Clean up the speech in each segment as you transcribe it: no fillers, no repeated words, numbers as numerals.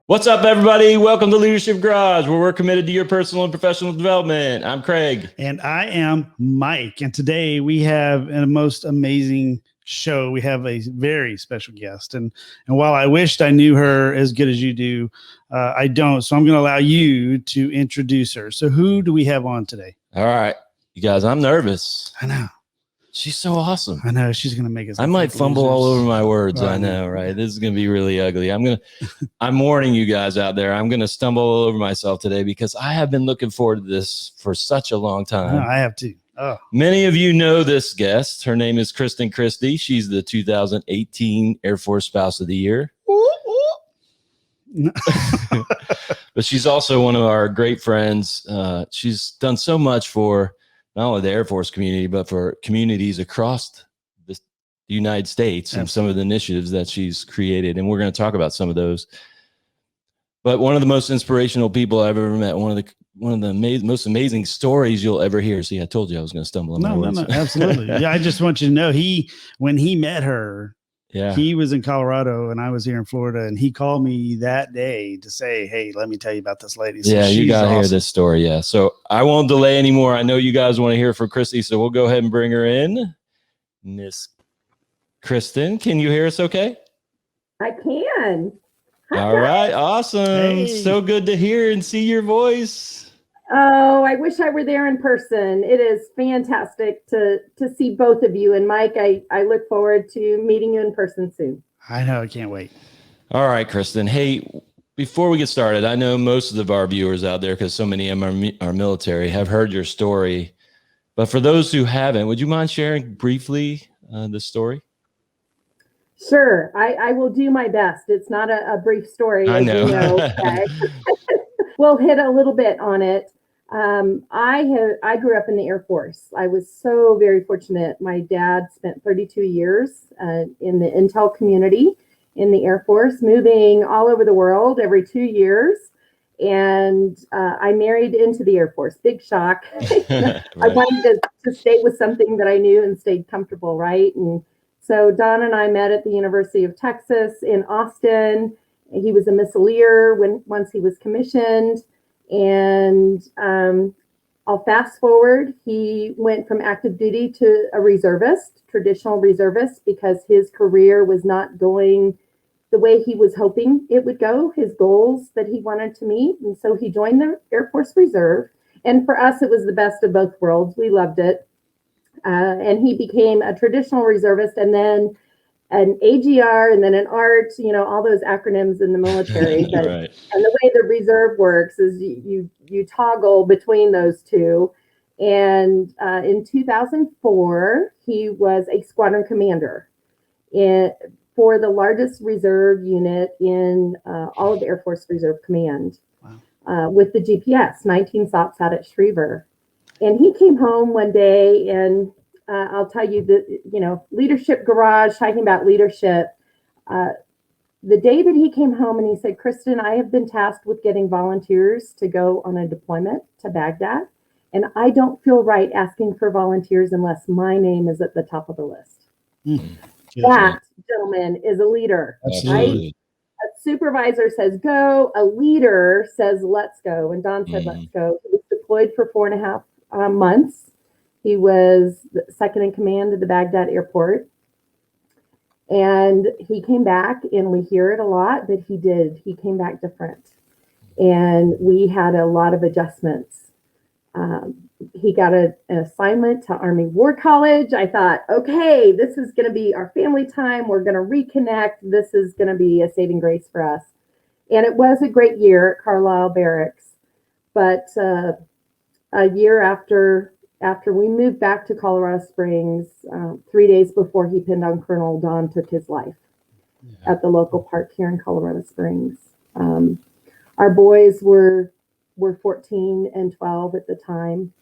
What's up, everybody? Welcome to Leadership Garage, where we're committed to your personal and professional development. I'm Craig. And I am Mike. And today we have a most amazing show. We have a very special guest. And while I wished I knew her as good as you do, I don't. So I'm going to allow you to introduce her. So who do we have on today? All right. You guys, I'm nervous. I know. She's so awesome. I know. She's going to make us. I might fumble all over my words. I know, right? This is going to be really ugly. I'm warning you guys out there. I'm going to stumble all over myself today because I have been looking forward to this for such a long time. I have too. Oh. Many of you know this guest. Her name is Kriste Christy. She's the 2018 Air Force Spouse of the Year. But she's also one of our great friends. She's done so much for not only the Air Force community, but for communities across the United States and some of the initiatives that she's created. And we're going to talk about some of those. But one of the most inspirational people I've ever met, one of the most amazing stories you'll ever hear. See, I told you I was going to stumble on my words. No, absolutely. Yeah, I just want you to know when he met her, he was in Colorado and I was here in Florida, and he called me that day to say, "Hey, let me tell you about this lady." So you got to hear this story. Yeah. So I won't delay anymore. I know you guys want to hear from Christy, so we'll go ahead and bring her in. Miss Kristen, can you hear us okay? I can. Hi, all right. Awesome. Hey. So good to hear and see your voice. Oh, I wish I were there in person. It is fantastic to see both of you. And Mike, I look forward to meeting you in person soon. I know. I can't wait. All right, Kristen. Hey, before we get started, I know most of our viewers out there, because so many of them are military, have heard your story. But for those who haven't, would you mind sharing briefly the story? Sure. I will do my best. It's not a brief story. I know. You know, okay? We'll hit a little bit on it. I grew up in the Air Force. I was so very fortunate. My dad spent 32 years in the intel community in the Air Force, moving all over the world every 2 years. And I married into the Air Force. Big shock. Right. I wanted to stay with something that I knew and stayed comfortable, right? And so Don and I met at the University of Texas in Austin. He was a missileer once he was commissioned. And I'll fast forward. He went from active duty to a reservist, traditional reservist, because his career was not going the way he was hoping it would go, his goals that he wanted to meet. And so he joined the Air Force Reserve. And for us, it was the best of both worlds. We loved it. And he became a traditional reservist, and then an AGR, and then an ART, you know, all those acronyms in the military. But, right. And the way the reserve works is you toggle between those two. And in 2004, he was a squadron commander for the largest reserve unit in all of the Air Force Reserve Command. Wow. With the GPS, 19 SOPs out at Schriever. And he came home one day, and I'll tell you that, Leadership Garage, talking about leadership, the day that he came home and he said, "Kristen, I have been tasked with getting volunteers to go on a deployment to Baghdad. And I don't feel right asking for volunteers unless my name is at the top of the list." That, gentleman, is a leader. Absolutely. Right? A supervisor says, go. A leader says, let's go. And Don said, let's go. He was deployed for 4.5 months. He was the second in command at the Baghdad airport. And he came back, and we hear it a lot, but he came back different. And we had a lot of adjustments. He got an assignment to Army War College. I thought, okay, this is going to be our family time. We're going to reconnect. This is going to be a saving grace for us. And it was a great year at Carlisle Barracks. But a year after we moved back to Colorado Springs, 3 days before he pinned on Colonel, Don took his life at the local park here in Colorado Springs. Our boys were 14 and 12 at the time.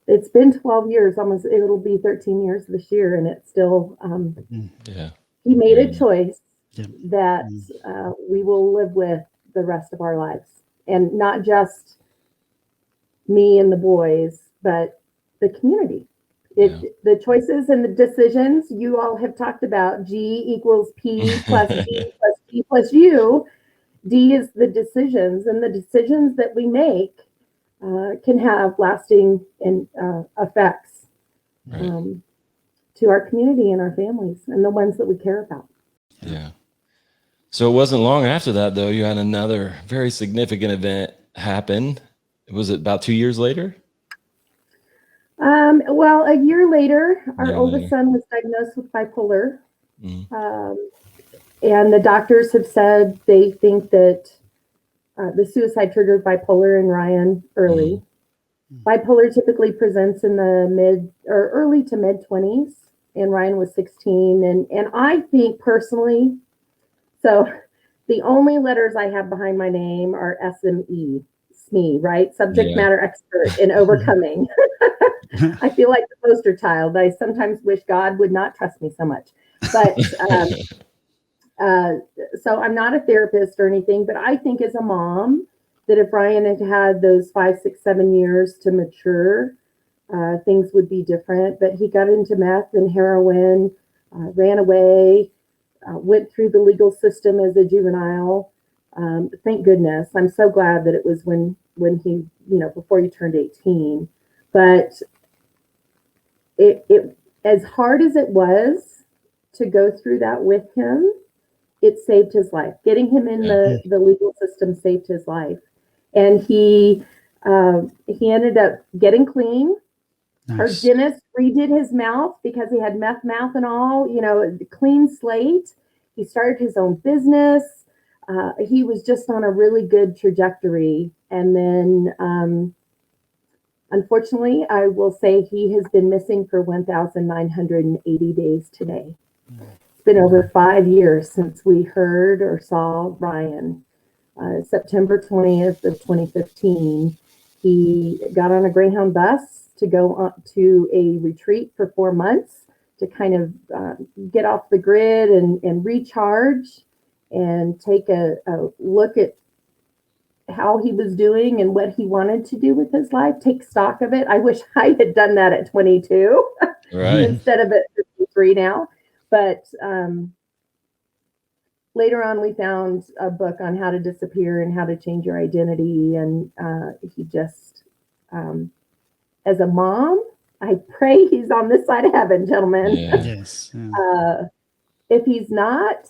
It's been 12 years, almost. It'll be 13 years this year, and it's still. He made a choice that we will live with the rest of our lives, and not just me and the boys, but the community. The choices and the decisions you all have talked about, G equals P plus G plus P plus U. D is the decisions, and the decisions that we make can have lasting effects to our community and our families and the ones that we care about. Yeah. So it wasn't long after that, though, you had another very significant event happen. Was it about 2 years later? Well, a year later, our oldest son was diagnosed with bipolar. And the doctors have said they think that the suicide triggered bipolar in Ryan early. Bipolar typically presents in the early to mid 20s, and Ryan was 16. And I think personally, so the only letters I have behind my name are SME, SME, right? Subject matter expert in overcoming. I feel like the poster child. I sometimes wish God would not trust me so much. But so I'm not a therapist or anything, but I think as a mom that if Ryan had had those 5, 6, 7 years to mature, things would be different. But he got into meth and heroin, ran away, went through the legal system as a juvenile. Thank goodness. I'm so glad that it was when he, before he turned 18. But it as hard as it was to go through that with him, it saved his life. Getting him in the legal system saved his life. And he ended up getting clean. Nice. Our dentist redid his mouth because he had meth mouth and all, clean slate. He started his own business. He was just on a really good trajectory. And then, unfortunately, I will say he has been missing for 1,980 days today. It's been over 5 years since we heard or saw Ryan. September 20th of 2015, he got on a Greyhound bus to go on to a retreat for 4 months to kind of get off the grid and recharge and take a look at how he was doing and what he wanted to do with his life, take stock of it. I wish I had done that at 22 instead of at 53 now. But later on, we found a book on how to disappear and how to change your identity. And he just, as a mom, I pray he's on this side of heaven, gentlemen. Yeah. Yes. Yeah. If he's not,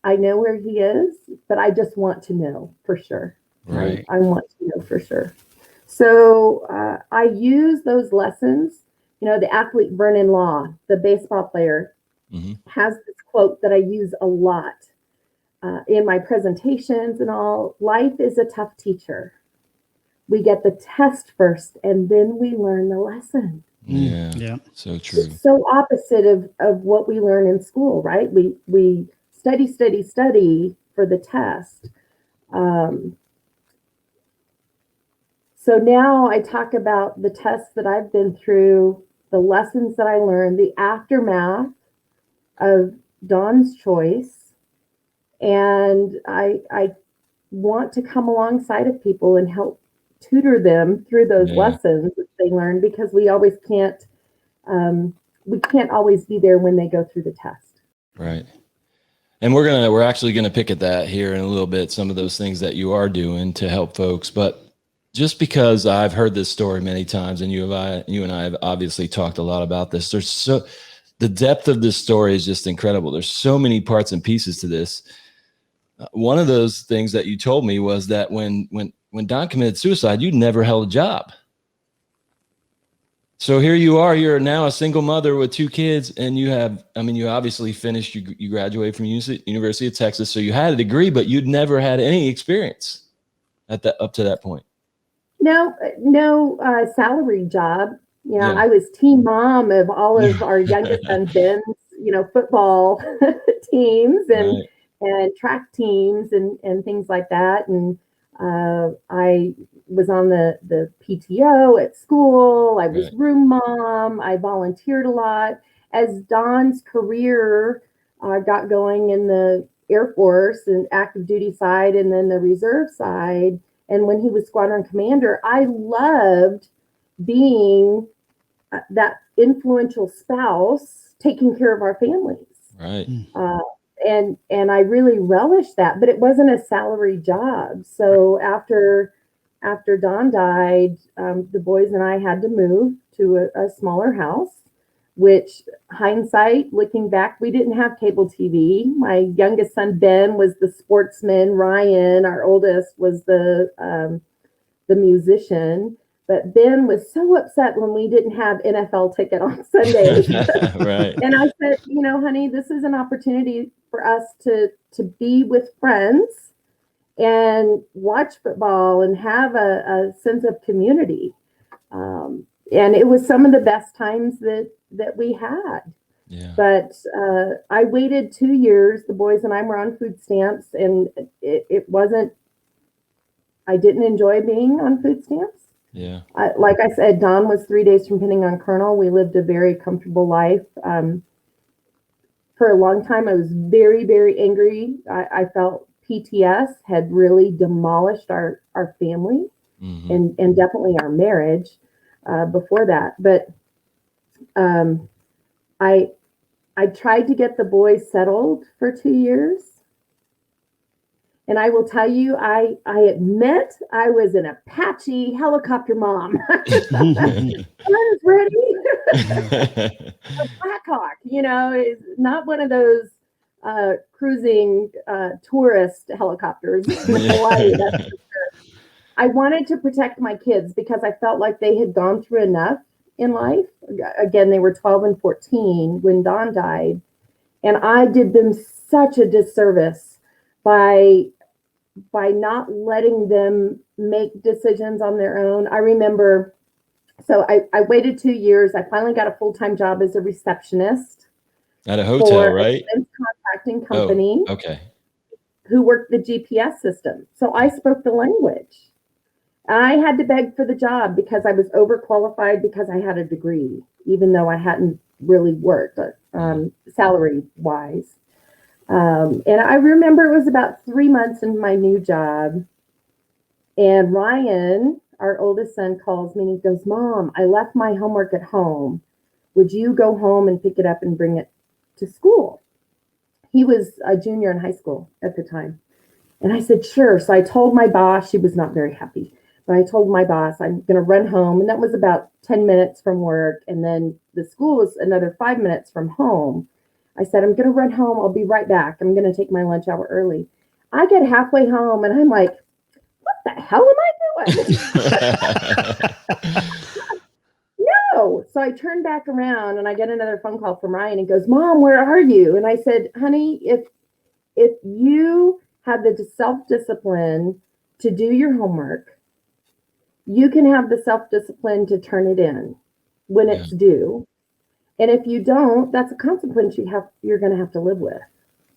I know where he is, but I just want to know for sure. Right. I want to know for sure. So I use those lessons. The athlete Vernon Law, the baseball player, has this quote that I use a lot in my presentations and all. Life is a tough teacher. We get the test first, and then we learn the lesson. Yeah. So true. It's so opposite of what we learn in school, right? We study for the test. So now I talk about the tests that I've been through, the lessons that I learned, the aftermath of Dawn's choice. And I want to come alongside of people and help tutor them through those lessons that they learn, because we can't always be there when they go through the test. Right. And we're actually gonna pick at that here in a little bit, some of those things that you are doing to help folks. But just because I've heard this story many times, and you and I have obviously talked a lot about this, the depth of this story is just incredible. There's so many parts and pieces to this. One of those things that you told me was that when Don committed suicide, you'd never held a job. So here you are, you're now a single mother with 2 kids, and you obviously finished, you graduated from University of Texas. So you had a degree, but you'd never had any experience up to that point. No salary job. I was team mom of all of our youngest son's Ben's, football teams and track teams and things like that. And I was on the PTO at school. I was room mom. I volunteered a lot. As Don's career got going in the Air Force and active duty side, and then the reserve side, and when he was squadron commander, I loved being that influential spouse taking care of our families. Right. And I really relished that, but it wasn't a salary job. So after Don died, the boys and I had to move to a smaller house, which hindsight, looking back, we didn't have cable TV. My youngest son, Ben, was the sportsman. Ryan, our oldest, was the musician. But Ben was so upset when we didn't have NFL ticket on Sunday. Right. And I said, honey, this is an opportunity for us to be with friends and watch football and have a sense of community. And it was some of the best times that we had. Yeah. But I waited 2 years. The boys and I were on food stamps, and it wasn't, I didn't enjoy being on food stamps. Yeah. Like I said, Don was 3 days from pinning on Colonel. We lived a very comfortable life. For a long time, I was very, very angry. I felt PTS had really demolished our family and definitely our marriage before that. But I tried to get the boys settled for 2 years. And I will tell you, I admit I was an Apache helicopter mom. I was ready. A Blackhawk, is not one of those cruising tourist helicopters in Hawaii. That's for sure. I wanted to protect my kids because I felt like they had gone through enough in life. Again, they were 12 and 14 when Don died. And I did them such a disservice by not letting them make decisions on their own. I remember, so I waited 2 years. I finally got a full-time job as a receptionist at a hotel, right? A contracting company. Oh, okay. Who worked the GPS system. So I spoke the language. I had to beg for the job because I was overqualified because I had a degree, even though I hadn't really worked salary-wise. And I remember it was about 3 months in my new job. And Ryan, our oldest son, calls me and he goes, Mom, I left my homework at home. Would you go home and pick it up and bring it to school? He was a junior in high school at the time. And I said, sure. So I told my boss, she was not very happy, but I told my boss, I'm going to run home. And that was about 10 minutes from work. And then the school was another 5 minutes from home. I said, I'm going to run home. I'll be right back. I'm going to take my lunch hour early. I get halfway home and I'm like, what the hell am I doing? No. So I turn back around and I get another phone call from Ryan and goes, Mom, where are you? And I said, honey, if you have the self-discipline to do your homework, you can have the self-discipline to turn it in when it's due. And if you don't, that's a consequence you're going to have to live with.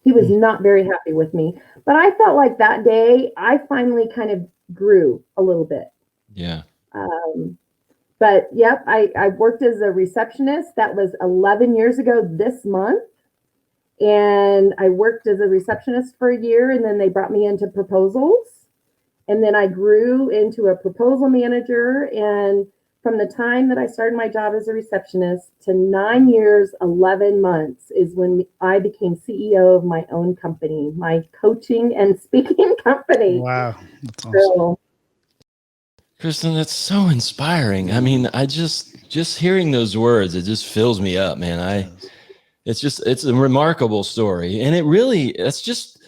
He was not very happy with me. But I felt like that day, I finally kind of grew a little bit. Yeah. But yep, I worked as a receptionist. That was 11 years ago this month. And I worked as a receptionist for a year, and then they brought me into proposals. And then I grew into a proposal manager. And from the time that I started my job as a receptionist to 9 years, 11 months is when I became CEO of my own company, my coaching and speaking company. Wow. That's awesome. So, Kristen, that's so inspiring. I mean, I just hearing those words, it just fills me up, man. It's a remarkable story. And it's just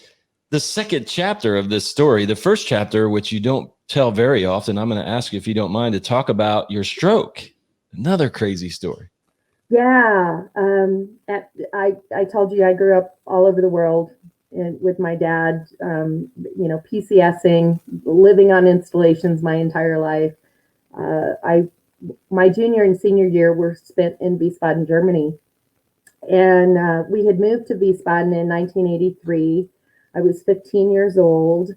the second chapter of this story. The first chapter, which you don't tell very often, I'm going to ask you, if you don't mind, to talk about your stroke. Another crazy story. yeah. I told you I grew up all over the world with my dad, PCSing, living on installations my entire life. My junior and senior year were spent in Wiesbaden, Germany. And we had moved to Wiesbaden in 1983. I was 15 years old,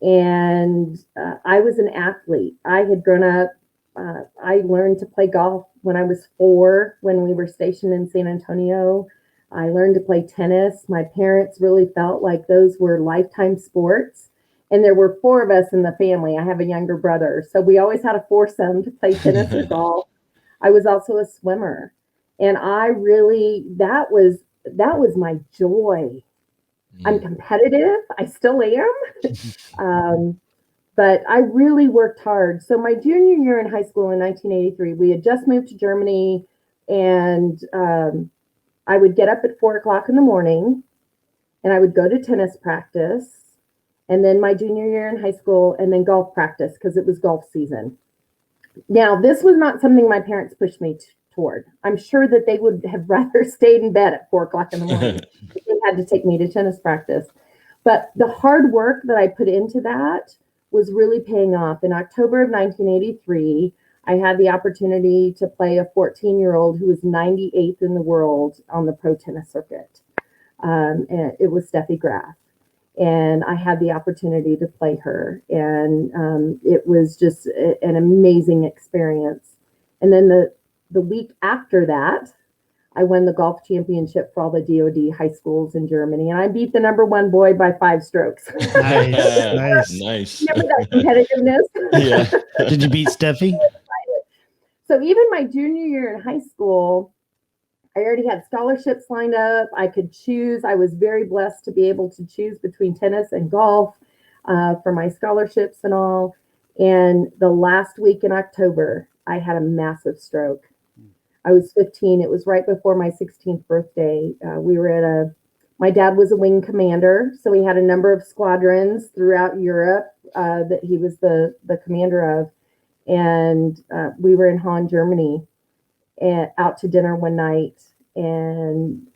and I was an athlete. I had grown up. I learned to play golf when I was 4, when we were stationed in San Antonio. I learned to play tennis. My parents really felt like those were lifetime sports. And there were 4 of us in the family. I have a younger brother. So we always had a foursome to play tennis or golf. I was also a swimmer. And I really, that was my joy. I'm competitive. I still am. But I really worked hard. So my junior year in high school in 1983, we had just moved to Germany, and I would get up at 4 o'clock in the morning, and I would go to tennis practice, and then my junior year in high school, and then golf practice because it was golf season. Now, this was not something my parents pushed me toward. I'm sure that they would have rather stayed in bed at 4 o'clock in the morning if they had to take me to tennis practice. But the hard work that I put into that was really paying off. In October of 1983, I had the opportunity to play a 14-year-old who was 98th in the world on the pro tennis circuit. And it was Steffi Graf. And I had the opportunity to play her. And it was just an amazing experience. And then the week after that, I won the golf championship for all the DoD high schools in Germany, and I beat the #1 boy by 5 strokes. Nice. Remember that competitiveness? Yeah. Did you beat Steffi? So even my junior year in high school, I already had scholarships lined up. I could choose. I was very blessed to be able to choose between tennis and golf for my scholarships and all. And the last week in October, I had a massive stroke. I was 15. It was right before my 16th birthday. We were at my dad was a wing commander, so he had a number of squadrons throughout Europe that he was the commander of. And we were in Hahn, Germany, and out to dinner one night. And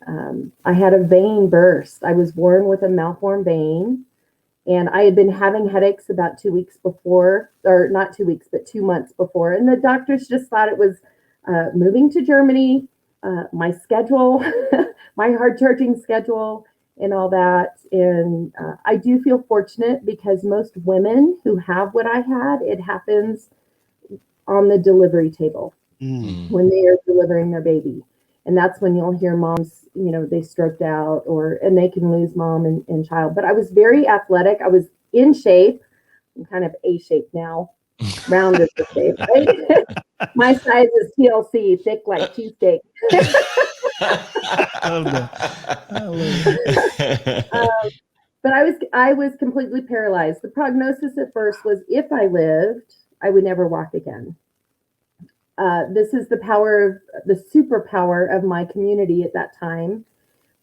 I had a vein burst. I was born with a malformed vein. And I had been having headaches about 2 weeks before, or not 2 weeks, but 2 months before. And the doctors just thought it was moving to Germany, my schedule, my hard charging schedule, and all that. And I do feel fortunate because most women who have what I had, it happens on the delivery table when they are delivering their baby. And that's when you'll hear moms, they stroked out and they can lose mom and child. But I was very athletic. I was in shape. I'm kind of A shape now. Round is the shape, right? My size is TLC, thick like cheesesteak. But I was completely paralyzed. The prognosis at first was if I lived, I would never walk again. This is the superpower of my community at that time.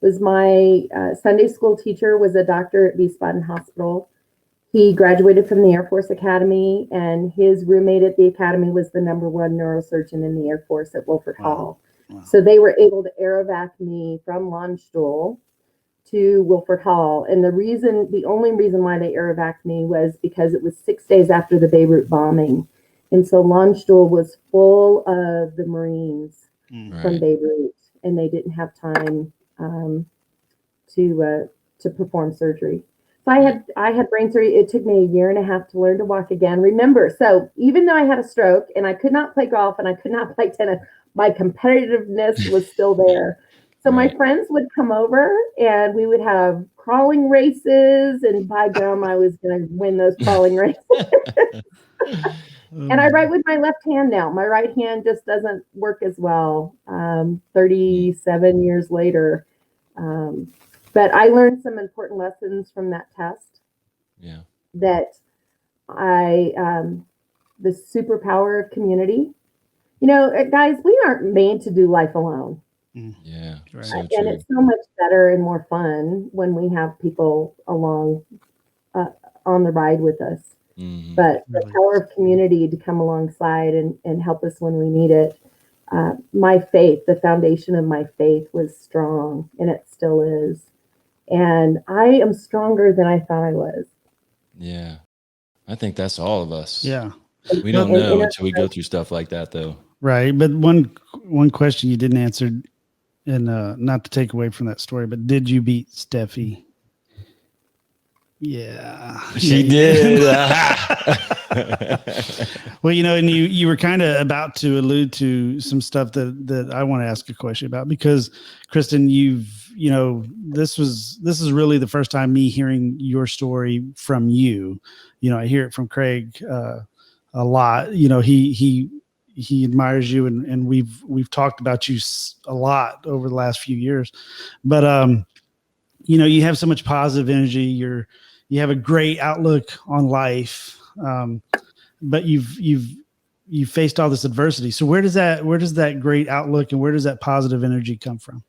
Was my Sunday school teacher was a doctor at Wiesbaden Hospital. He graduated from the Air Force Academy, and his roommate at the academy was the #1 neurosurgeon in the Air Force at Wilford Hall. Wow. So they were able to aerovac me from Landstuhl to Wilford Hall. And the only reason why they aerovac'd me was because it was 6 days after the Beirut bombing. And so Landstuhl was full of the Marines from Beirut, and they didn't have time to perform surgery. So I had brain surgery. It took me a year and a half to learn to walk again. Remember, so even though I had a stroke and I could not play golf and I could not play tennis, my competitiveness was still there. So my friends would come over and we would have crawling races, and by gum, I was going to win those crawling races. And I write with my left hand now. My right hand just doesn't work as well 37 years later. But I learned some important lessons from that test. Yeah. That the superpower of community. Guys, we aren't made to do life alone. Yeah. Right. So and it's so much better and more fun when we have people along on the ride with us. Mm-hmm. But the power of community to come alongside and help us when we need it. My faith, the foundation of my faith was strong, and it still is. And I am stronger than I thought I was. Yeah. I think that's all of us. Yeah. We don't know until we go through stuff like that, though. Right. But one question you didn't answer, and not to take away from that story, but did you beat Steffi? Yeah. She did. Well, and you were kind of about to allude to some stuff that I want to ask a question about, because Kristen, this is really the first time me hearing your story from you. I hear it from Craig a lot. He he admires you, and we've talked about you a lot over the last few years. But you have so much positive energy. You have a great outlook on life. But you've faced all this adversity. So where does that great outlook and where does that positive energy come from?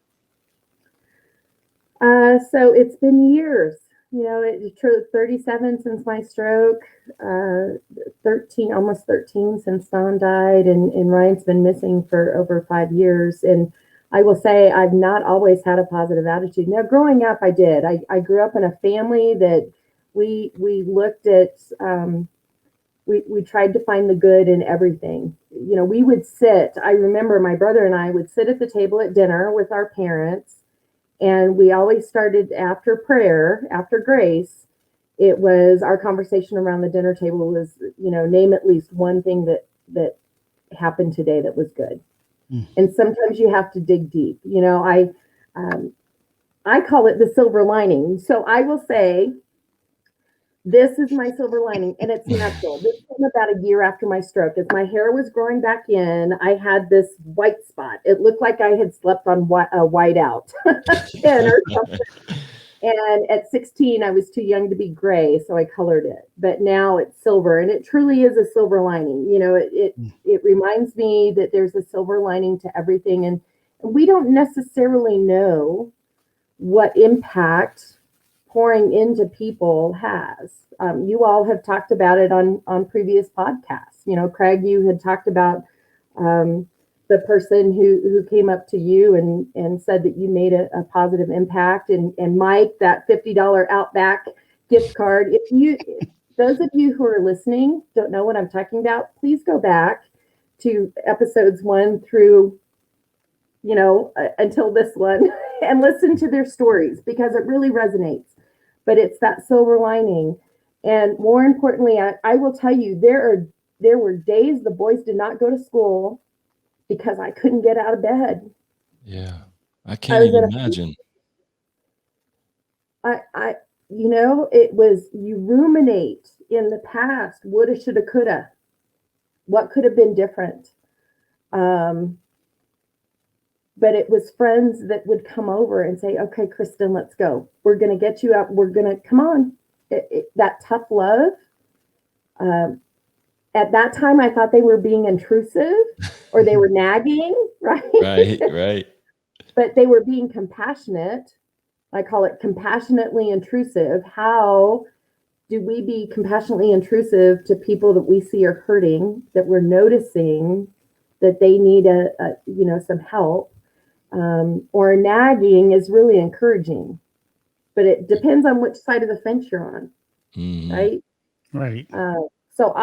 So it's been years. It took 37 since my stroke, almost 13 since Don died, and Ryan's been missing for over 5 years. And I will say I've not always had a positive attitude. Now, growing up, I did. I grew up in a family that we looked at, we tried to find the good in everything. We would sit, I remember my brother and I would sit at the table at dinner with our parents. And we always started after prayer, after grace. It was our conversation around the dinner table was, name at least one thing that happened today that was good. Mm. And sometimes you have to dig deep. I call it the silver lining. So I will say, this is my silver lining, and it's natural. This came about a year after my stroke. As my hair was growing back in, I had this white spot. It looked like I had slept on a white out pin or something. And at 16, I was too young to be gray, so I colored it. But now it's silver, and it truly is a silver lining. It reminds me that there's a silver lining to everything, and we don't necessarily know what impact pouring into people has. You all have talked about it on previous podcasts. Craig, you had talked about the person who came up to you and said that you made a positive impact. And Mike, that $50 Outback gift card. Those of you who are listening don't know what I'm talking about, please go back to episodes 1 through until this one and listen to their stories, because it really resonates. But it's that silver lining. And more importantly, I will tell you, there were days the boys did not go to school because I couldn't get out of bed. Yeah, I can't even imagine. It was, you ruminate in the past, woulda, shoulda, coulda. What could have been different? But it was friends that would come over and say, okay, Kristen, let's go. We're going to get you up. We're going to, come on. That tough love. At that time, I thought they were being intrusive or they were nagging, right? Right. But they were being compassionate. I call it compassionately intrusive. How do we be compassionately intrusive to people that we see are hurting, that we're noticing that they need some help? Or nagging is really encouraging, but it depends on which side of the fence you're on. Mm-hmm. Right. So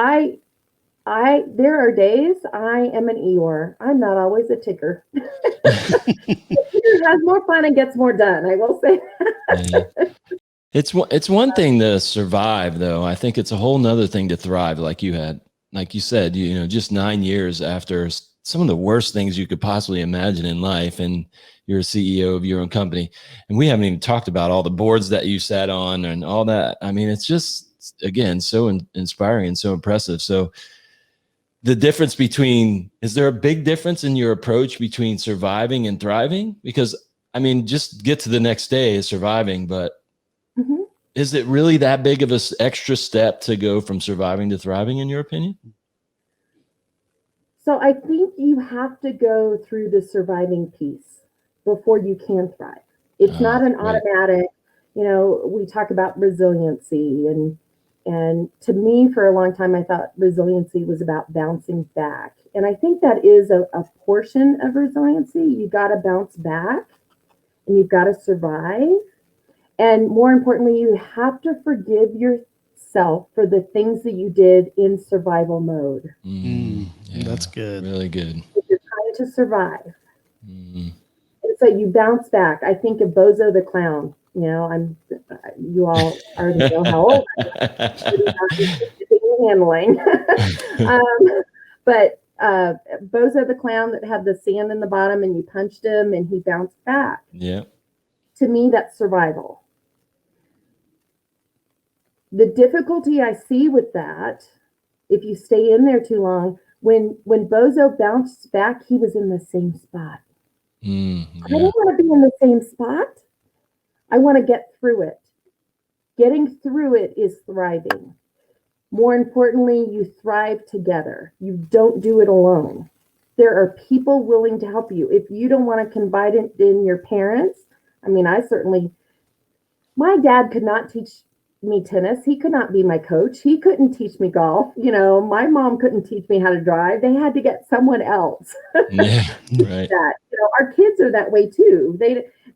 there are days I am an Eeyore. I'm not always a ticker. Ticker has more fun and gets more done, I will say. It's one thing to survive, though. I think it's a whole nother thing to thrive, like you had. Like you said, just 9 years after some of the worst things you could possibly imagine in life, and you're a CEO of your own company. And we haven't even talked about all the boards that you sat on and all that. I mean, it's just, again, so inspiring and so impressive. So the difference is there a big difference in your approach between surviving and thriving? Because, I mean, just get to the next day is surviving, but mm-hmm. Is it really that big of an extra step to go from surviving to thriving, in your opinion? So I think you have to go through the surviving piece before you can thrive. It's not an automatic, we talk about resiliency, and to me, for a long time, I thought resiliency was about bouncing back. And I think that is a portion of resiliency. You got to bounce back and you've got to survive. And more importantly, you have to forgive yourself for the things that you did in survival mode. Yeah, that's good. Really good. If you're trying to survive. And so you bounce back. I think of Bozo the Clown. You all already know how old I am. Handling. But Bozo the Clown that had the sand in the bottom and you punched him and he bounced back. Yeah. To me, that's survival. The difficulty I see with that, if you stay in there too long, When Bozo bounced back, he was in the same spot. I don't want to be in the same spot. I want to get through it. Getting through it is thriving. More importantly, you thrive together. You don't do it alone. There are people willing to help you. If you don't want to confide in your parents, I mean, my dad could not teach me tennis. He could not be my coach. He couldn't teach me golf. My mom couldn't teach me how to drive. They had to get someone else. Yeah, right. That. Our kids are that way too.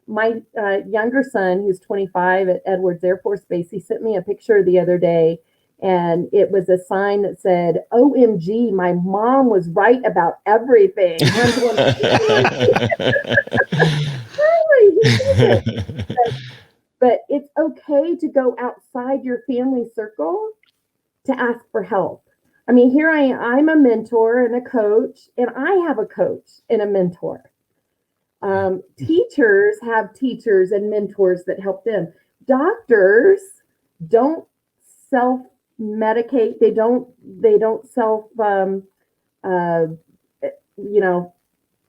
My younger son, who's 25 at Edwards Air Force Base, he sent me a picture the other day, and it was a sign that said, "OMG, my mom was right about everything." But it's okay to go outside your family circle to ask for help. I mean, here I am. I'm a mentor and a coach, and I have a coach and a mentor. Teachers have teachers and mentors that help them. Doctors don't self-medicate. They don't self,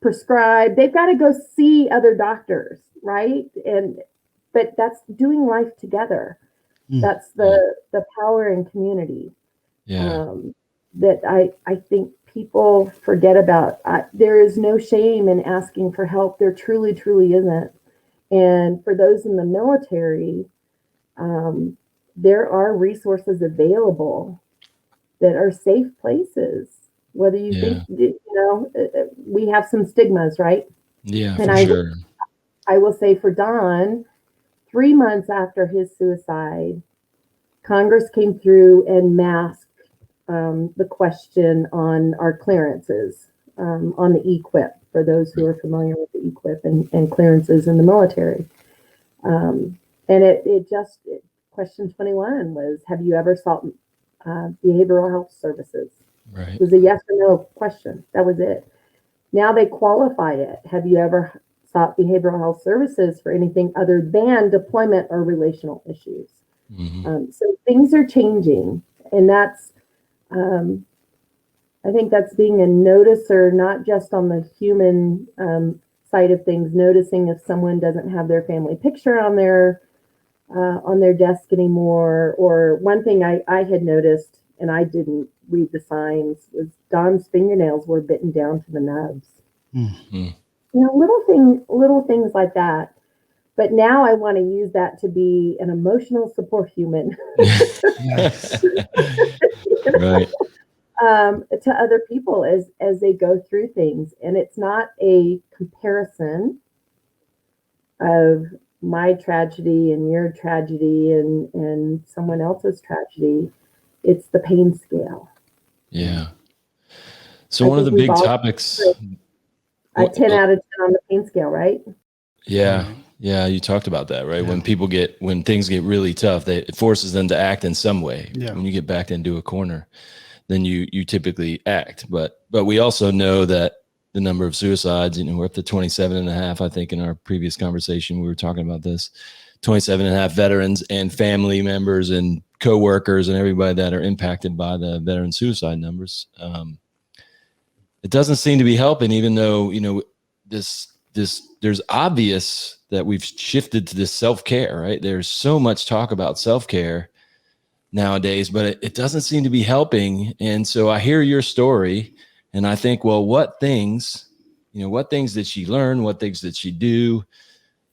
prescribe. They've got to go see other doctors, right? But that's doing life together. That's the power in community. Yeah. That I think people forget about. There is no shame in asking for help. There truly isn't. And for those in the military, there are resources available that are safe places. Whether you think, we have some stigmas, right? Yeah, and for sure. I will say for Don, 3 months after his suicide, Congress came through and masked the question on our clearances, on the EQIP, for those who are familiar with the EQIP and clearances in the military. And question 21 was, have you ever sought behavioral health services? Right. It was a yes or no question. That was it. Now they qualify it. Have you ever sought behavioral health services for anything other than deployment or relational issues? So things are changing, and that's, I think that's being a noticer, not just on the human side of things, noticing if someone doesn't have their family picture on their desk anymore. Or one thing I had noticed, and I didn't read the signs, was Don's fingernails were bitten down to the nubs. Little things like that. But now I want to use that to be an emotional support human. Right. To other people as they go through things. And it's not a comparison of my tragedy and your tragedy and someone else's tragedy. It's the pain scale. Yeah. So one of the big topics, a 10 out of 10 on the pain scale, right? Yeah. Yeah. You talked about that, right? Yeah. When things get really tough, it forces them to act in some way. Yeah. When you get backed into a corner, then you typically act. But we also know that the number of suicides, we're up to 27.5. I think in our previous conversation, we were talking about this, 27.5 veterans and family members and coworkers and everybody that are impacted by the veteran suicide numbers. It doesn't seem to be helping, even though, there's obvious that we've shifted to this self-care, right? There's so much talk about self-care nowadays, but it doesn't seem to be helping. And so I hear your story and I think, well, what things did she learn? What things did she do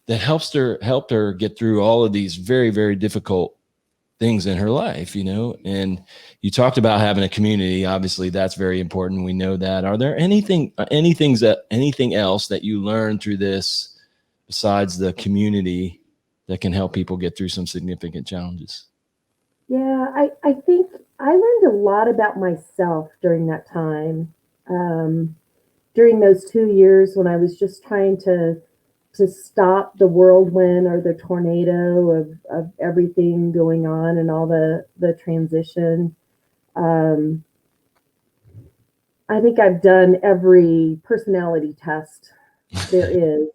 that helped her get through all of these very, very difficult things in her life, and you talked about having a community. Obviously that's very important. We know that. Are there anything else that you learned through this besides the community that can help people get through some significant challenges? Yeah, I think I learned a lot about myself during that time. During those 2 years when I was just trying to stop the whirlwind or the tornado of everything going on and all the transition. I think I've done every personality test there is,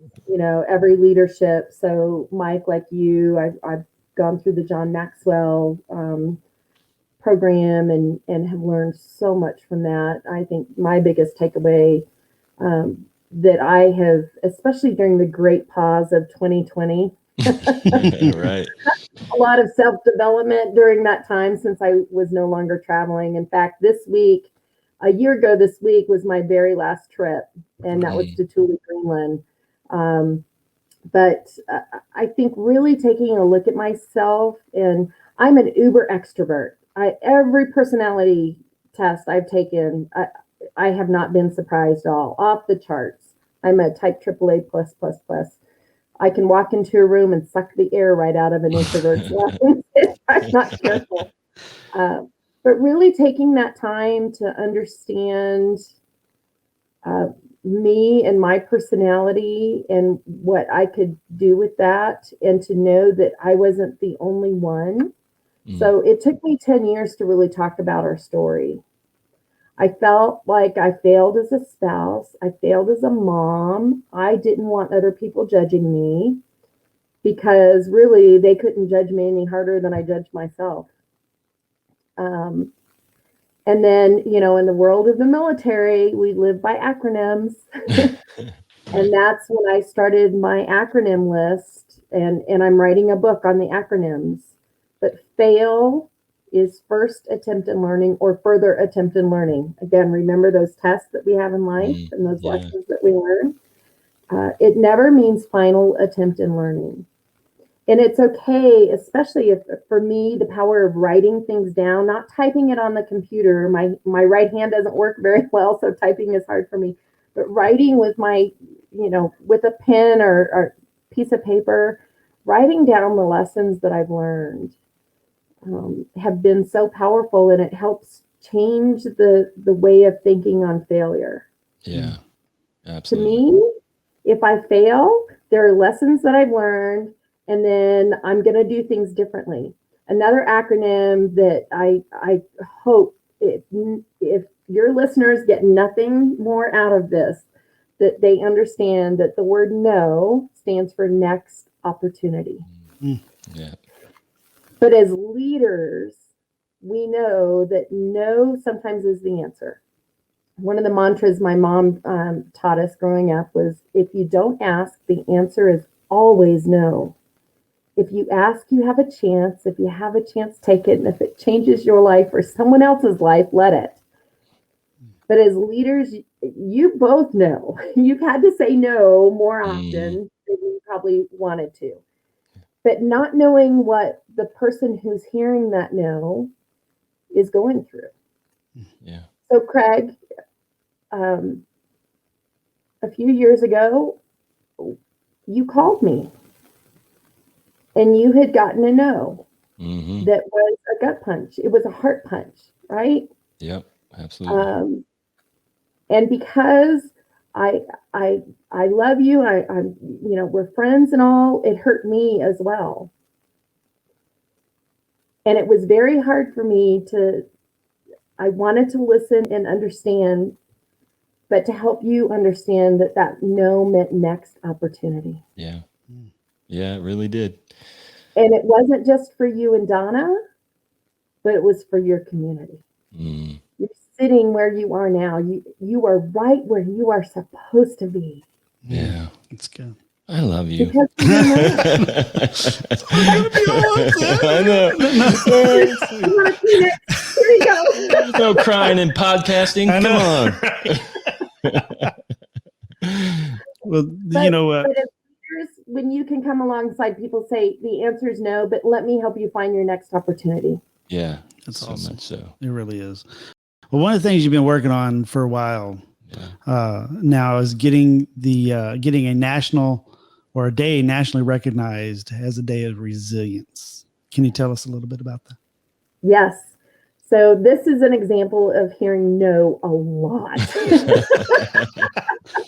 every leadership. So Mike, like you, I've gone through the John Maxwell program and have learned so much from that. I think my biggest takeaway that I have, especially during the great pause of 2020, Right. a lot of self-development during that time since I was no longer traveling. In fact, a year ago this week was my very last trip, and that was to Thule, Greenland. But I think really taking a look at myself, and I'm an uber extrovert. Every personality test I've taken, I have not been surprised at all, off the charts. I'm a type AAA plus plus plus. I can walk into a room and suck the air right out of an introvert's lungs if I'm not careful. But really taking that time to understand me and my personality and what I could do with that, and to know that I wasn't the only one. So it took me 10 years to really talk about our story. I felt like I failed as a spouse. I failed as a mom. I didn't want other people judging me, because really they couldn't judge me any harder than I judged myself. And then, in the world of the military, we live by acronyms. And that's when I started my acronym list, and I'm writing a book on the acronyms. But FAIL is first attempt in learning, or further attempt in learning. Again, remember those tests that we have in life and those lessons that we learn. It never means final attempt in learning. And it's okay, especially if, for me, the power of writing things down, not typing it on the computer. My right hand doesn't work very well, so typing is hard for me. But writing with with a pen or piece of paper, writing down the lessons that I've learned have been so powerful, and it helps change the way of thinking on failure. Yeah, absolutely. To me, if I fail, there are lessons that I've learned, and then I'm going to do things differently. Another acronym that I hope, if your listeners get nothing more out of this, that they understand that the word no stands for next opportunity. Yeah. But as leaders, we know that no sometimes is the answer. One of the mantras my mom taught us growing up was, if you don't ask, the answer is always no. If you ask, you have a chance. If you have a chance, take it. And if it changes your life or someone else's life, let it. But as leaders, you both know you've had to say no more often than you probably wanted to. But not knowing what the person who's hearing that no is going through. Yeah. So Craig, a few years ago, you called me, and you had gotten a no. That was a gut punch. It was a heart punch, right? Yep, absolutely. And because I love you, I'm we're friends and all, it hurt me as well. And it was very hard for me I wanted to listen and understand, but to help you understand that no meant next opportunity. Yeah. Yeah, it really did. And it wasn't just for you and Donna, but it was for your community. You're sitting where you are now. You are right where you are supposed to be. Yeah. That's good. I love you. Because I know. you want a Kleenex? Here you go. There's no crying in podcasting. I know. Come on. Well, But, you know what? but as leaders, when you can come alongside people, say the answer is no, but let me help you find your next opportunity. Yeah, That's so awesome. much so. It really is. Well, one of the things you've been working on for a while now is getting a national, or a day nationally recognized as a day of resilience. Can you tell us a little bit about that? Yes. So this is an example of hearing no a lot.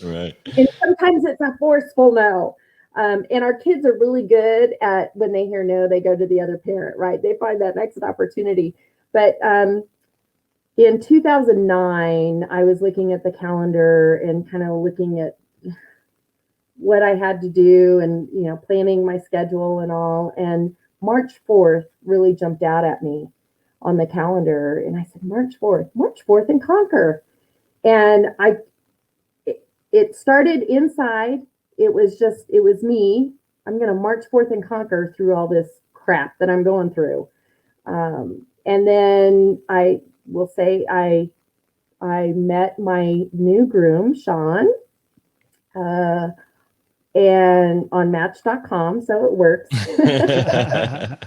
Right. And sometimes it's a forceful no. And our kids are really good at, when they hear no, they go to the other parent, right? They find that next opportunity. But in 2009, I was looking at the calendar and kind of looking at what I had to do and, planning my schedule and all. And March 4th really jumped out at me. on the calendar. And I said, March 4th and conquer. And it started inside. It was me. I'm going to march forth and conquer through all this crap that I'm going through. And then I will say I met my new groom, Sean, and on Match.com, so it works. A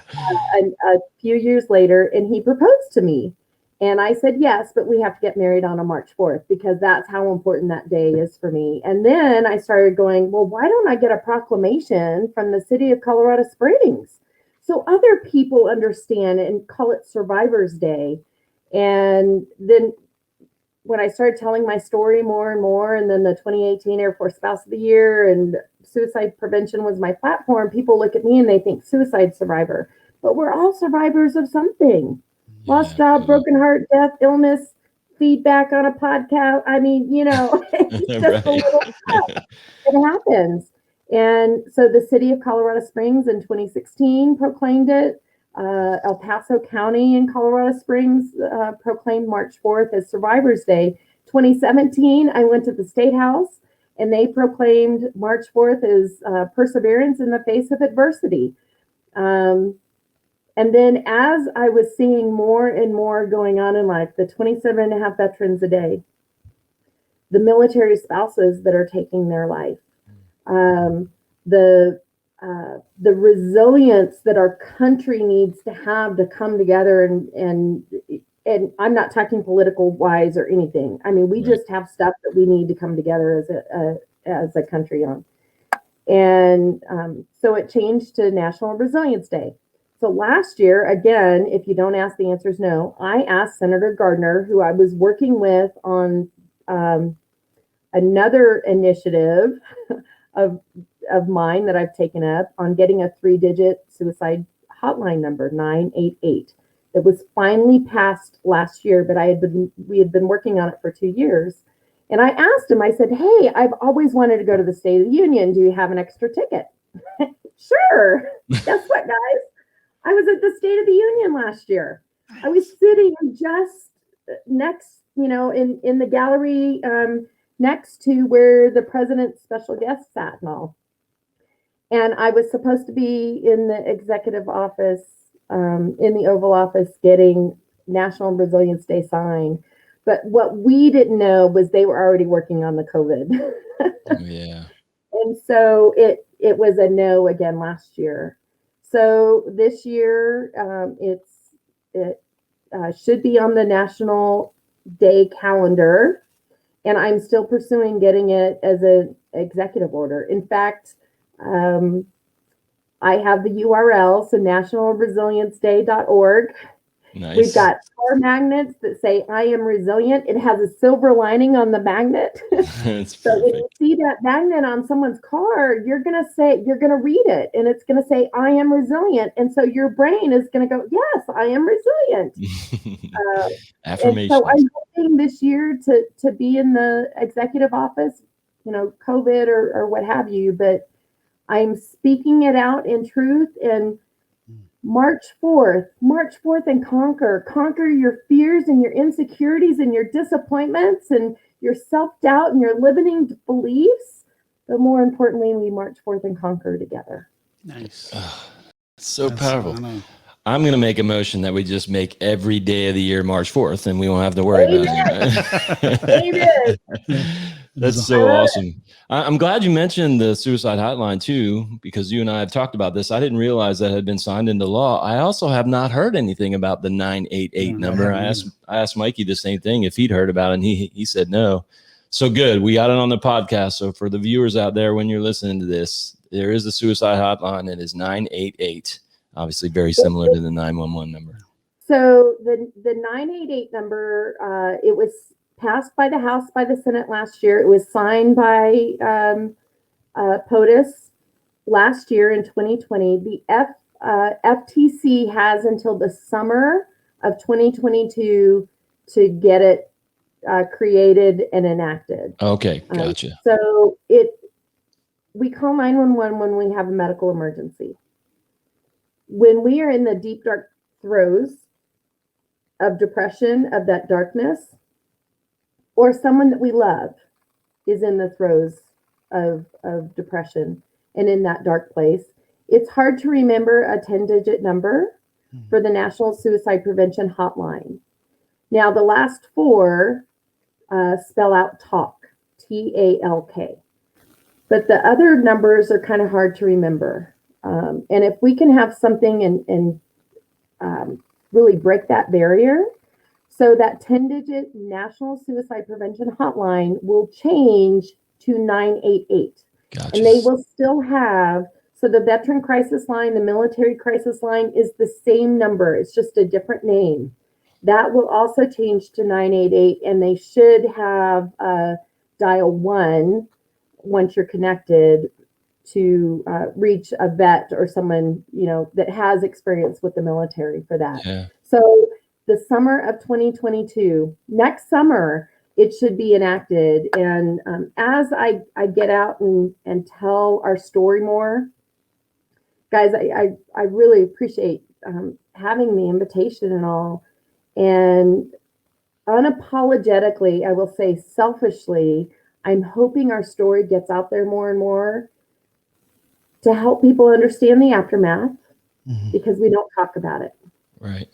few years later, and he proposed to me. And I said, yes, but we have to get married on a March 4th because that's how important that day is for me. And then I started going, well, why don't I get a proclamation from the city of Colorado Springs so other people understand and call it Survivors Day? And then when I started telling my story more and more, and then the 2018 Air Force Spouse of the Year and suicide prevention was my platform, people look at me and they think suicide survivor, but we're all survivors of something. Lost job, broken heart, death, illness, feedback on a podcast. I mean, it's just a little stuff. It happens. And so the city of Colorado Springs in 2016 proclaimed it. El Paso County in Colorado Springs proclaimed March 4th as Survivors Day. 2017, I went to the State House and they proclaimed March 4th as perseverance in the face of adversity. And then as I was seeing more and more going on in life, the 27 and a half veterans a day, the military spouses that are taking their life, the resilience that our country needs to have to come together and I'm not talking political wise or anything. I mean, we just have stuff that we need to come together as a country on. And so it changed to National Resilience Day. So last year, again, if you don't ask, the answer is no. I asked Senator Gardner, who I was working with on another initiative of mine that I've taken up on getting a 3-digit suicide hotline number, 988. It was finally passed last year, but we had been working on it for 2 years. And I asked him, I said, hey, I've always wanted to go to the State of the Union. Do you have an extra ticket? Sure. Guess what, guys? I was at the State of the Union last year. I was sitting just next, in the gallery next to where the president's special guest sat and all. And I was supposed to be in the executive office, in the Oval Office, getting National Resilience Day sign. But what we didn't know was they were already working on the COVID. Yeah. And so it was a no again last year. So this year, it should be on the National Day calendar, and I'm still pursuing getting it as an executive order. In fact, I have the URL, so nationalresilienceday.org. Nice. We've got 4 magnets that say I am resilient. It has a silver lining on the magnet. So when you see that magnet on someone's car, you're going to read it and it's going to say I am resilient. And so your brain is going to go, yes, I am resilient. Affirmation. So I'm hoping this year to be in the executive office, COVID or what have you, but I'm speaking it out in truth. And March 4th and conquer your fears and your insecurities and your disappointments and your self-doubt and your limiting beliefs. But more importantly, we march forth and conquer together. Nice. That's powerful. I'm going to make a motion that we just make every day of the year March 4th and we won't have to worry about it. That's so awesome. I'm glad you mentioned the suicide hotline too, because you and I have talked about this. I didn't realize that had been signed into law. I also have not heard anything about the 988 number. I asked Mikey the same thing if he'd heard about it, and he said no. So good. We got it on the podcast. So for the viewers out there, when you're listening to this, there is a suicide hotline. It is 988. Obviously very similar to the 911 number. So the 988 number, it was passed by the House, by the Senate last year. It was signed by POTUS last year in 2020. The FTC has until the summer of 2022 to get it created and enacted. Okay, gotcha. So we call 911 when we have a medical emergency. When we are in the deep, dark throes of depression, of that darkness, or someone that we love is in the throes of depression and in that dark place, it's hard to remember a 10-digit number for the National Suicide Prevention Hotline. Now, the last four spell out TALK, TALK. But the other numbers are kind of hard to remember. And if we can have something and really break that barrier, so that 10-digit National Suicide Prevention Hotline will change to 988. Gotcha. And they will still have, so the Veteran Crisis Line, the Military Crisis Line is the same number. It's just a different name. That will also change to 988, and they should have dial 1 once you're connected to reach a vet or someone, you know, that has experience with the military for that. Yeah. So the summer of 2022, next summer, it should be enacted. And as I get out and tell our story more, guys, I really appreciate having the invitation and all. And unapologetically, I will say selfishly, I'm hoping our story gets out there more and more to help people understand the aftermath, because we don't talk about it. Right.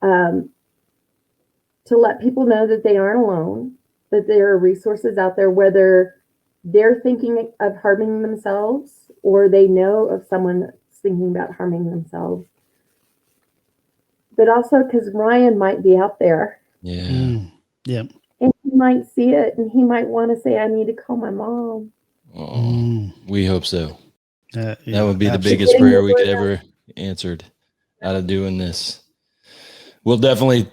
To let people know that they aren't alone, that there are resources out there, whether they're thinking of harming themselves or they know of someone that's thinking about harming themselves. But also because Ryan might be out there. Yeah. Yeah. And he might see it and he might want to say, I need to call my mom. Oh, we hope so. Yeah, That would be the absolutely. biggest prayer we could ever answered out of doing this. We'll definitely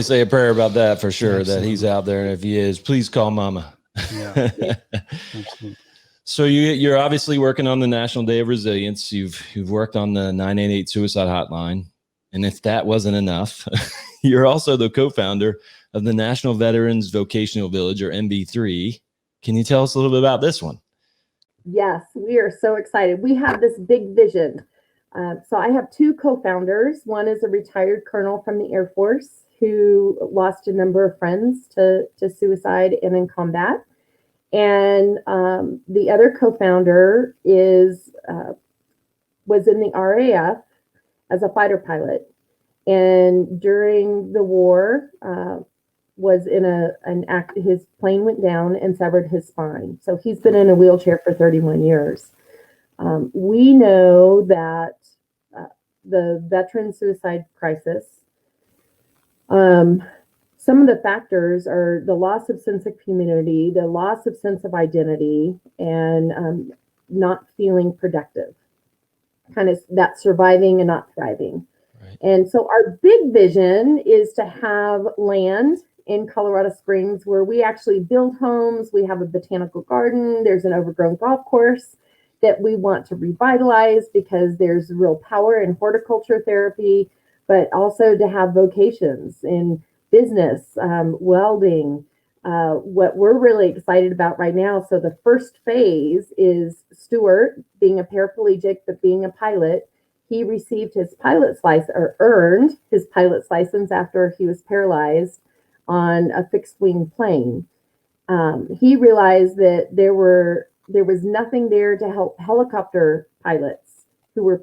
say a prayer about that for sure. Absolutely. That he's out there, and if he is, please call Mama. Yeah. Absolutely. So you're obviously working on the National Day of Resilience. You've worked on the 988 suicide hotline, and if that wasn't enough, you're also the co-founder of the National Veterans Vocational Village, or NV3. Can you tell us a little bit about this one? Yes, we are so excited. We have this big vision. So I have two co-founders. One is a retired colonel from the Air Force who lost a number of friends to suicide and in combat. And the other co-founder was in the RAF as a fighter pilot. And during the war, was in an act, his plane went down and severed his spine. So he's been in a wheelchair for 31 years. We know that the veteran suicide crisis, some of the factors are the loss of sense of community, the loss of sense of identity, and not feeling productive, kind of that surviving and not thriving. Right. And so our big vision is to have land in Colorado Springs where we actually build homes. We have a botanical garden. There's an overgrown golf course that we want to revitalize because there's real power in horticulture therapy, but also to have vocations in business, welding. What we're really excited about right now. So the first phase is Stuart being a paraplegic, but being a pilot. He received his pilot's license, or earned his pilot's license after he was paralyzed on a fixed wing plane. He realized that there was nothing there to help helicopter pilots who were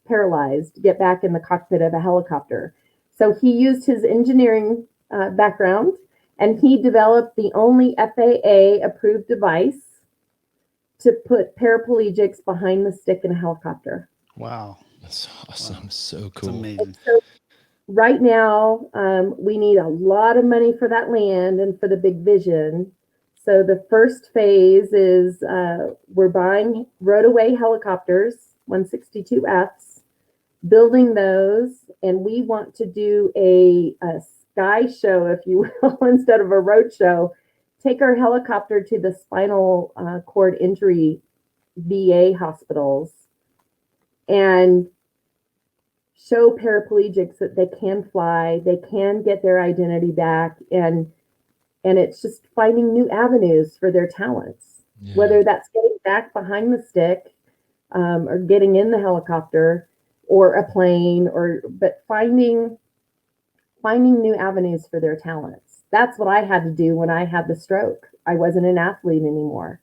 paralyzed get back in the cockpit of a helicopter. So he used his engineering background, and he developed the only FAA approved device to put paraplegics behind the stick in a helicopter. Wow. That's awesome. Wow. So That's cool. amazing. So right now, we need a lot of money for that land and for the big vision. So the first phase is we're buying rotaway helicopters, 162Fs, building those, and we want to do a sky show, if you will, instead of a road show. Take our helicopter to the spinal cord injury VA hospitals and show paraplegics that they can fly, they can get their identity back, and it's just finding new avenues for their talents, whether that's getting back behind the stick, or getting in the helicopter or a plane, but finding finding new avenues for their talents. That's what I had to do when I had the stroke. I wasn't an athlete anymore.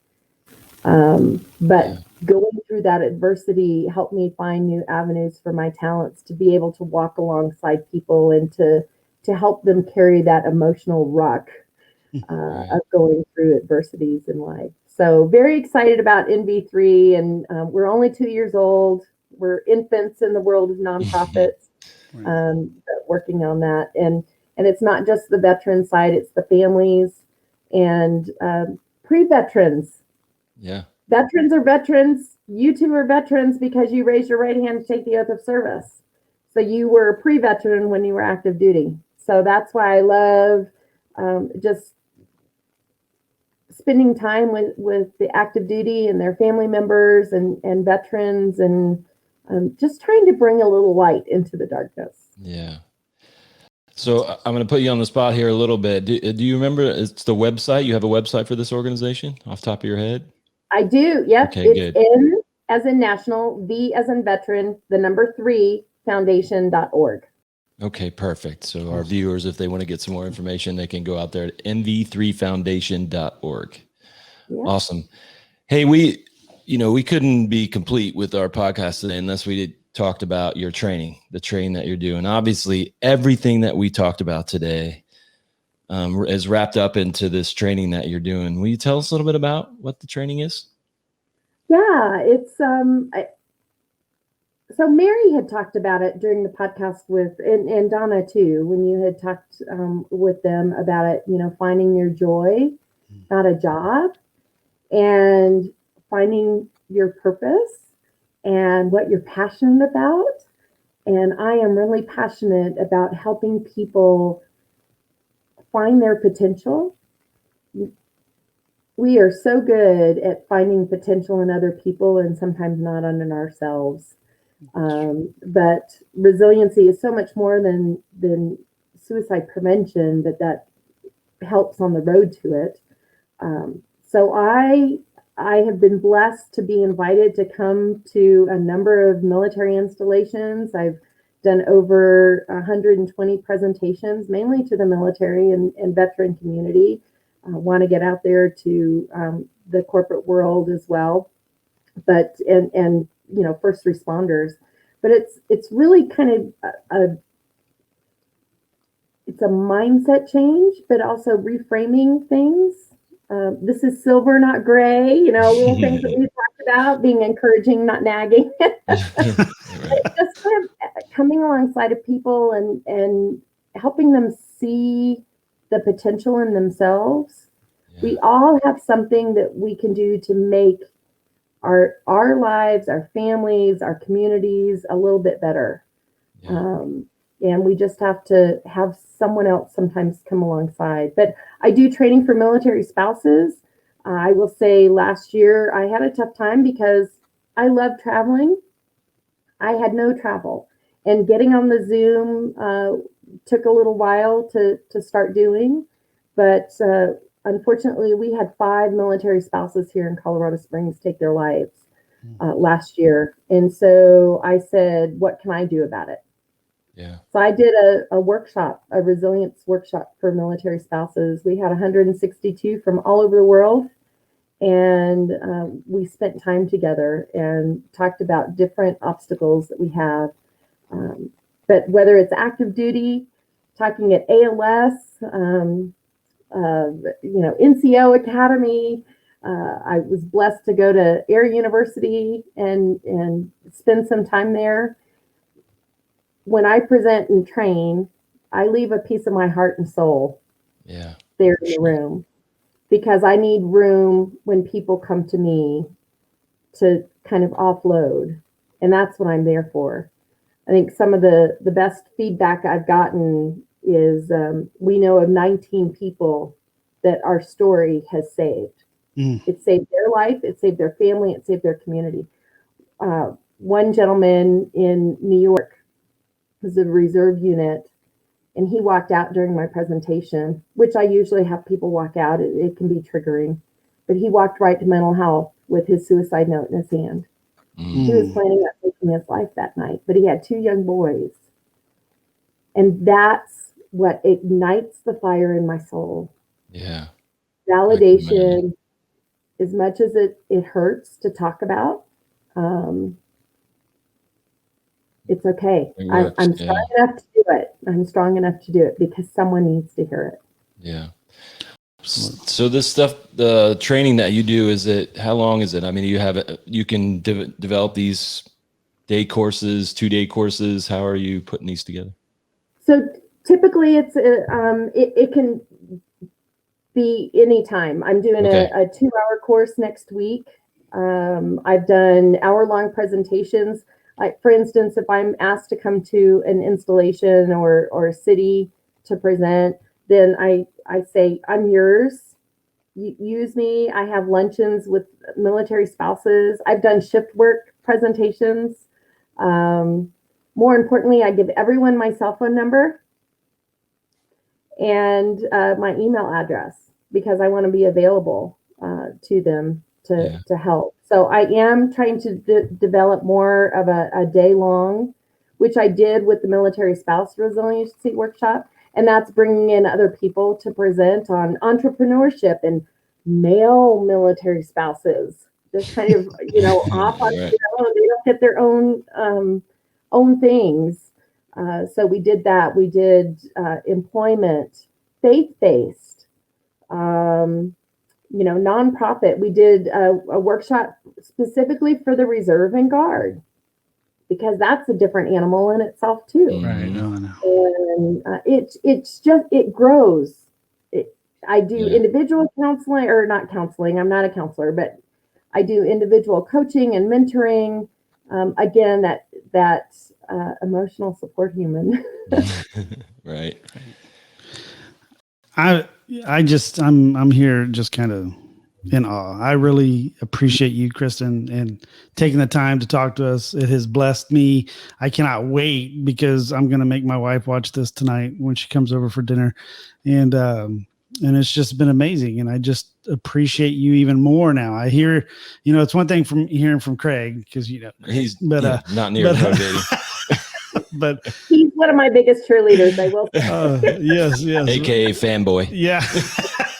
But going through that adversity helped me find new avenues for my talents to be able to walk alongside people and to help them carry that emotional ruck of going through adversities in life. So very excited about NV3, and we're only 2 years old. We're infants in the world of nonprofits, working on that. And it's not just the veteran side, it's the families and pre-veterans. Yeah. Veterans are veterans. You two are veterans because you raised your right hand to take the oath of service. So you were a pre-veteran when you were active duty. So that's why I love just spending time with the active duty and their family members and veterans, and just trying to bring a little light into the darkness. Yeah. So I'm going to put you on the spot here a little bit. Do you remember, it's the website? You have a website for this organization off the top of your head? I do. Yep. Okay, it's good. N as in national, V as in veteran, the number 3 foundation.org. Okay, perfect. So our viewers, if they want to get some more information, they can go out there at nv3foundation.org. Yeah. Awesome. Hey, we couldn't be complete with our podcast today unless we talked about your training, the training that you're doing. Obviously, everything that we talked about today is wrapped up into this training that you're doing. Will you tell us a little bit about what the training is? Yeah, it's so Mary had talked about it during the podcast with, and Donna too, when you had talked with them about it, finding your joy, not a job, and finding your purpose and what you're passionate about. And I am really passionate about helping people find their potential. We are so good at finding potential in other people and sometimes not in ourselves. But resiliency is so much more than suicide prevention, that helps on the road to it. So I have been blessed to be invited to come to a number of military installations. I've done over 120 presentations, mainly to the military and veteran community. I want to get out there to the corporate world as well, but and first responders. But it's really kind of it's a mindset change, but also reframing things. This is silver, not gray. Little things that we talked about, being encouraging, not nagging. Just kind of coming alongside of people and helping them see the potential in themselves. Yeah. We all have something that we can do to make our lives, our families, our communities a little bit better. Yeah. And we just have to have someone else sometimes come alongside. But I do training for military spouses. I will say last year I had a tough time because I love traveling. I had no travel. And getting on the Zoom took a little while to start doing. But unfortunately, we had 5 military spouses here in Colorado Springs take their lives last year. And so I said, what can I do about it? Yeah. So I did a workshop, a resilience workshop for military spouses. We had 162 from all over the world. And we spent time together and talked about different obstacles that we have. But whether it's active duty, talking at ALS, NCO Academy. I was blessed to go to Air University and spend some time there. When I present and train, I leave a piece of my heart and soul there in the room, because I need room when people come to me to kind of offload. And that's what I'm there for. I think some of the best feedback I've gotten is we know of 19 people that our story has saved. It saved their life, it saved their family, it saved their community. One gentleman in New York was a reserve unit, and he walked out during my presentation, which I usually have people walk out. It can be triggering, but he walked right to mental health with his suicide note in his hand. He was planning on taking his life that night, but he had 2 young boys. And that's what ignites the fire in my soul. Yeah. Validation, as much as it hurts to talk about, it's okay. I'm strong enough to do it. I'm strong enough to do it because someone needs to hear it. Yeah. So this stuff, the training that you do, how long is it? I mean, you can develop these day courses, 2-day courses. How are you putting these together? So typically it can be anytime. I'm doing a 2-hour course next week. I've done hour-long presentations. Like, for instance, if I'm asked to come to an installation or a city to present, then I say, I'm yours. Use me. I have luncheons with military spouses. I've done shift work presentations. More importantly, I give everyone my cell phone number and my email address because I want to be available to them to help. So I am trying to develop more of a day long, which I did with the military spouse resiliency workshop. And that's bringing in other people to present on entrepreneurship and male military spouses. Just kind of, off on their own. They don't get their own things. So we did that. We did employment, faith-based, nonprofit. We did a workshop specifically for the Reserve and Guard, because that's a different animal in itself too. Right. No, I know. And it grows. I do individual counseling, or not counseling. I'm not a counselor, but I do individual coaching and mentoring. Again, that emotional support human. Right. I'm here just kind of in awe. I really appreciate you, Kristen, and taking the time to talk to us. It has blessed me. I cannot wait because I'm going to make my wife watch this tonight when she comes over for dinner. And it's just been amazing. And I just appreciate you even more now. I hear, it's one thing from hearing from Craig because, he's not near as motivating. But he's one of my biggest cheerleaders, I will say. Yes. AKA fanboy. Yeah.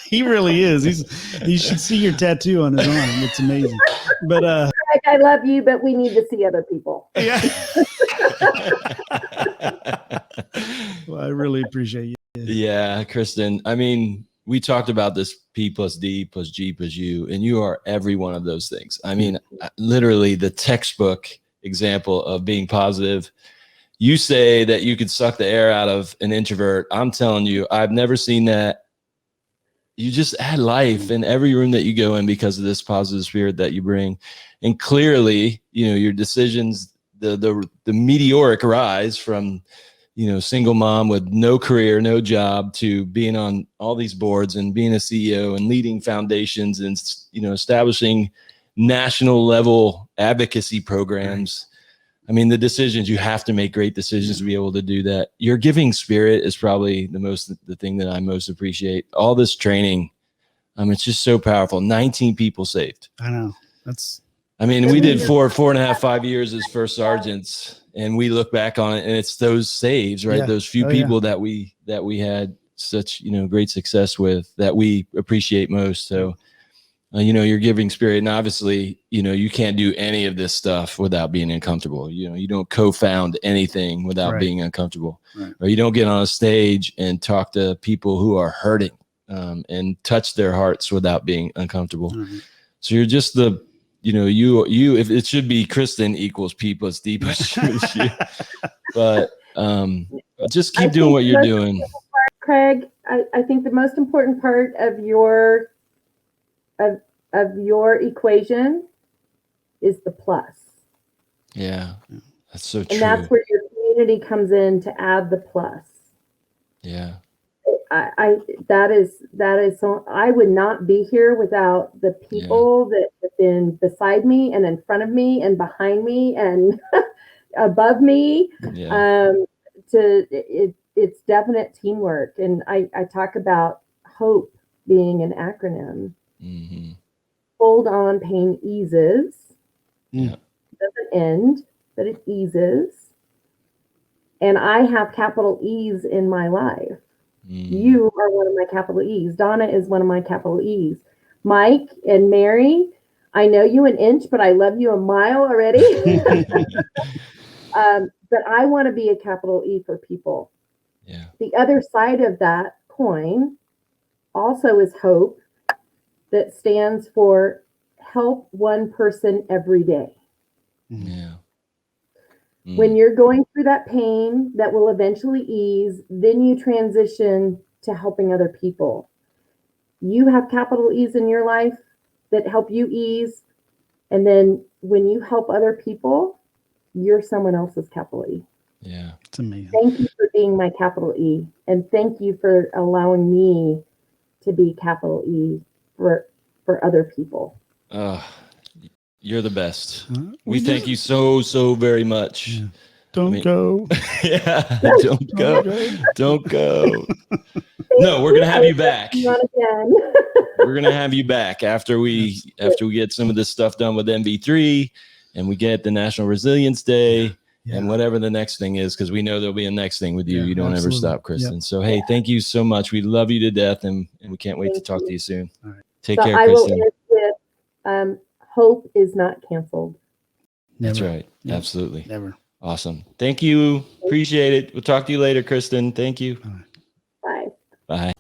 He really is. You should see your tattoo on his arm. It's amazing. But I love you, but we need to see other people. Yeah. Well, I really appreciate you. Yeah, Kristen. I mean, we talked about this P plus D plus G plus U, and you are every one of those things. I mean, literally the textbook example of being positive. You say that you could suck the air out of an introvert. I'm telling you, I've never seen that. You just add life in every room that you go in because of this positive spirit that you bring. And clearly, your decisions, the meteoric rise from, single mom with no career, no job, to being on all these boards and being a CEO and leading foundations and, establishing national level advocacy programs. I mean, the decisions, you have to make great decisions to be able to do that. Your giving spirit is probably the thing that I most appreciate. All this training, it's just so powerful. 19 people saved. I know. We did 4.5, 5 years as first sergeants, and we look back on it, and it's those saves, right? Yeah. Those few people that we had such, great success with, that we appreciate most. So, your giving spirit, and obviously, you can't do any of this stuff without being uncomfortable. You don't co-found anything without being uncomfortable, or you don't get on a stage and talk to people who are hurting and touch their hearts without being uncomfortable. So you're just you, if it should be Kristen equals P plus D plus U, but just keep doing what you're doing. Craig, I think the most important part of your equation is the plus. Yeah, that's so true. And that's where your community comes in to add the plus. Yeah. That is so, I would not be here without the people that have been beside me and in front of me and behind me and above me. It's definite teamwork. And I talk about HOPE being an acronym. Mm-hmm. Hold on, pain eases. Yeah. It doesn't end, but it eases. And I have capital E's in my life. You are one of my capital E's. Donna is one of my capital E's. Mike and Mary, I know you an inch, but I love you a mile already. But I want to be a capital E for people. Yeah. The other side of that coin also is hope, that stands for help one person every day. Yeah. When you're going through that pain that will eventually ease, then you transition to helping other people. You have capital E's in your life that help you ease. And then when you help other people, you're someone else's capital E. Yeah. It's amazing. Thank you for being my capital E. And thank you for allowing me to be capital E for other people. You're the best. We thank you so very much. Yeah. Don't go. Yeah, don't go. Don't go. No, we're gonna have you back. We're gonna have you back after we get some of this stuff done with MV3, and we get the National Resilience Day, and whatever the next thing is, because we know there'll be a next thing with you. Yeah, you don't ever stop, Kristen. So hey, thank you so much. We love you to death, and we can't wait to talk to you soon. All right. Take care, Kristen. I will end with hope is not canceled. That's right. Yep. Absolutely. Never. Awesome. Thank you. Appreciate it. We'll talk to you later, Kristen. Thank you. Bye. Bye.